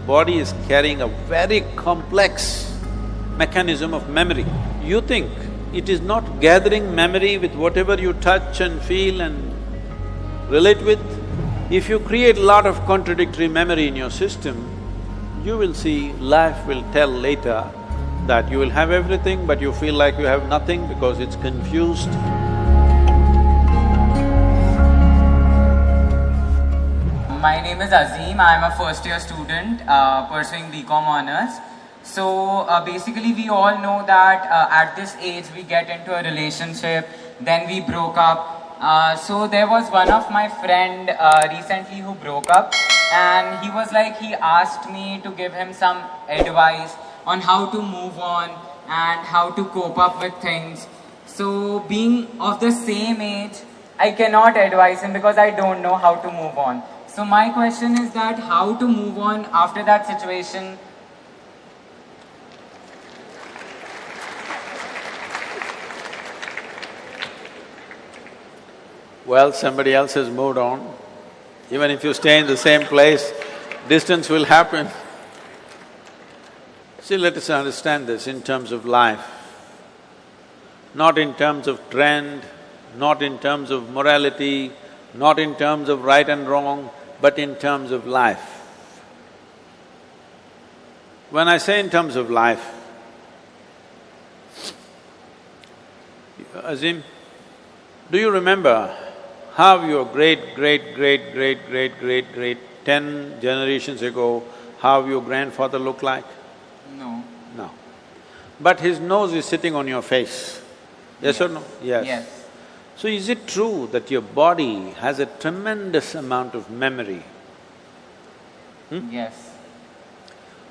body is carrying a very complex mechanism of memory. You think it is not gathering memory with whatever you touch and feel and relate with? If you create a lot of contradictory memory in your system, you will see life will tell later that you will have everything but you feel like you have nothing because it's confused. My name is Azim, I am a first year student pursuing BCom honors. So basically we all know that at this age we get into a relationship, then we broke up. So there was one of my friend recently who broke up, and he was like, he asked me to give him some advice on how to move on and how to cope up with things. So being of the same age, I cannot advise him because I don't know how to move on. So my question is that how to move on after that situation. Well, somebody else has moved on. Even if you stay in the same place, distance will happen. See, let us understand this in terms of life, not in terms of trend, not in terms of morality, not in terms of right and wrong, but in terms of life. When I say in terms of life, Azim, do you remember how your great 10 generations ago, how your grandfather looked like? No. No. But his nose is sitting on your face, yes or no? Yes. Yes. So is it true that your body has a tremendous amount of memory? Yes.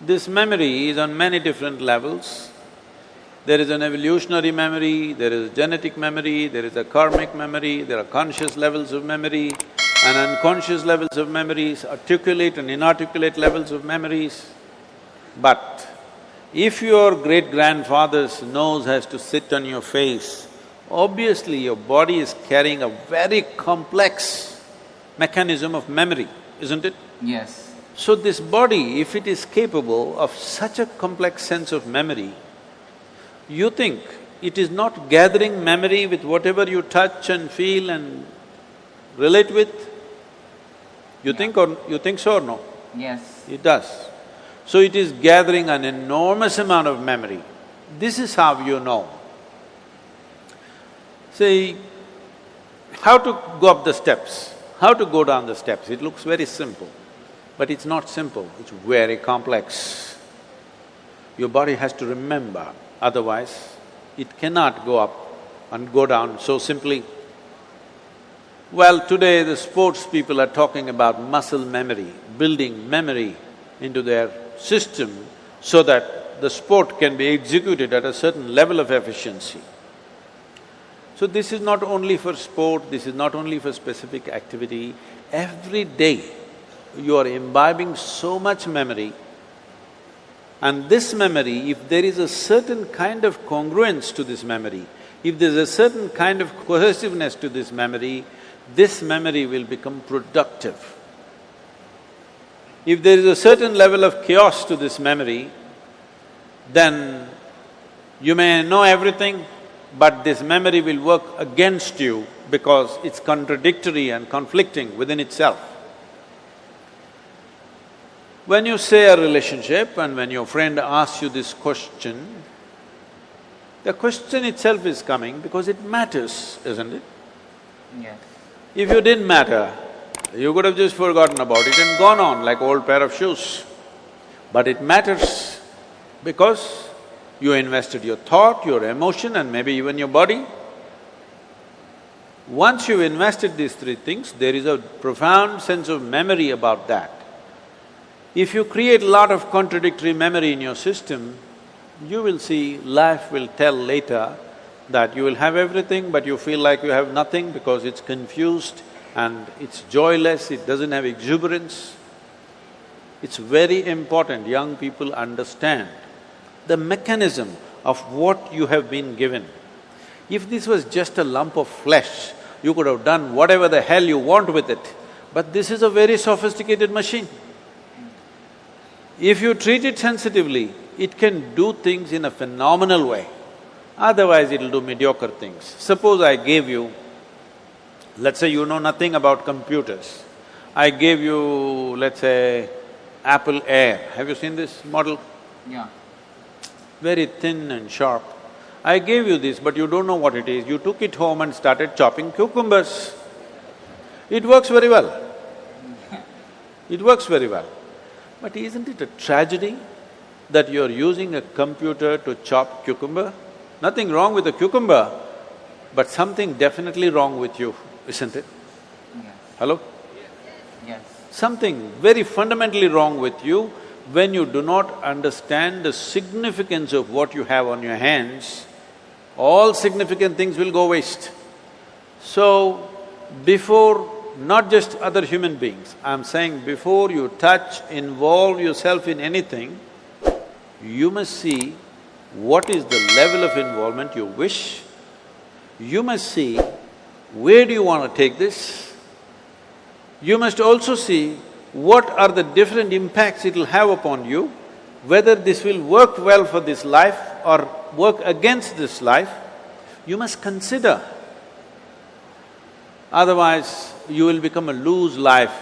This memory is on many different levels. There is an evolutionary memory, there is a genetic memory, there is a karmic memory, there are conscious levels of memory and unconscious levels of memories, articulate and inarticulate levels of memories. But if your great-grandfather's nose has to sit on your face, obviously your body is carrying a very complex mechanism of memory, isn't it? Yes. So this body, if it is capable of such a complex sense of memory, you think it is not gathering memory with whatever you touch and feel and relate with? You think so or no? Yes. It does. So it is gathering an enormous amount of memory. This is how you know. See, how to go up the steps, how to go down the steps, it looks very simple, but it's not simple, it's very complex. Your body has to remember, otherwise it cannot go up and go down so simply. Well, today the sports people are talking about muscle memory, building memory into their system so that the sport can be executed at a certain level of efficiency. So this is not only for sport, this is not only for specific activity. Every day you are imbibing so much memory, and this memory, if there is a certain kind of congruence to this memory, if there's a certain kind of cohesiveness to this memory will become productive. If there is a certain level of chaos to this memory, then you may know everything, but this memory will work against you because it's contradictory and conflicting within itself. When you say a relationship and when your friend asks you this question, the question itself is coming because it matters, isn't it? Yes. If you didn't matter, you could have just forgotten about it and gone on like old pair of shoes. But it matters because you invested your thought, your emotion and maybe even your body. Once you've invested these three things, there is a profound sense of memory about that. If you create a lot of contradictory memory in your system, you will see life will tell later that you will have everything but you feel like you have nothing because it's confused and it's joyless, it doesn't have exuberance. It's very important young people understand the mechanism of what you have been given. If this was just a lump of flesh, you could have done whatever the hell you want with it, but this is a very sophisticated machine. If you treat it sensitively, it can do things in a phenomenal way. Otherwise, it'll do mediocre things. Suppose I gave you, let's say you know nothing about computers. I gave you, let's say, Apple Air. Have you seen this model? Yeah. Very thin and sharp. I gave you this, but you don't know what it is. You took it home and started chopping cucumbers. It works very well. It works very well. But isn't it a tragedy that you're using a computer to chop cucumber? Nothing wrong with the cucumber, but something definitely wrong with you, isn't it? Yes. Hello? Yes. Something very fundamentally wrong with you when you do not understand the significance of what you have on your hands. All significant things will go waste. So, before not just other human beings, I'm saying before you touch, involve yourself in anything, you must see what is the level of involvement you wish. You must see where do you want to take this. You must also see what are the different impacts it'll have upon you, whether this will work well for this life or work against this life. You must consider. Otherwise, you will become a loose life.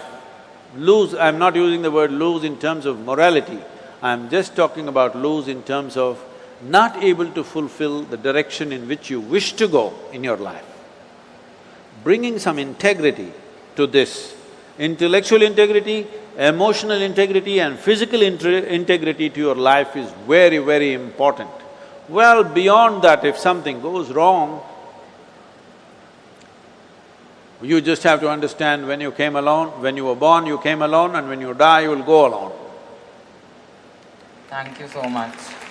Loose, I'm not using the word loose in terms of morality, I'm just talking about loose in terms of not able to fulfill the direction in which you wish to go in your life. Bringing some integrity to this, intellectual integrity, emotional integrity and physical integrity to your life is very, very important. Well, beyond that, if something goes wrong, you just have to understand when you came alone, when you were born, you came alone, and when you die, you will go alone. Thank you so much.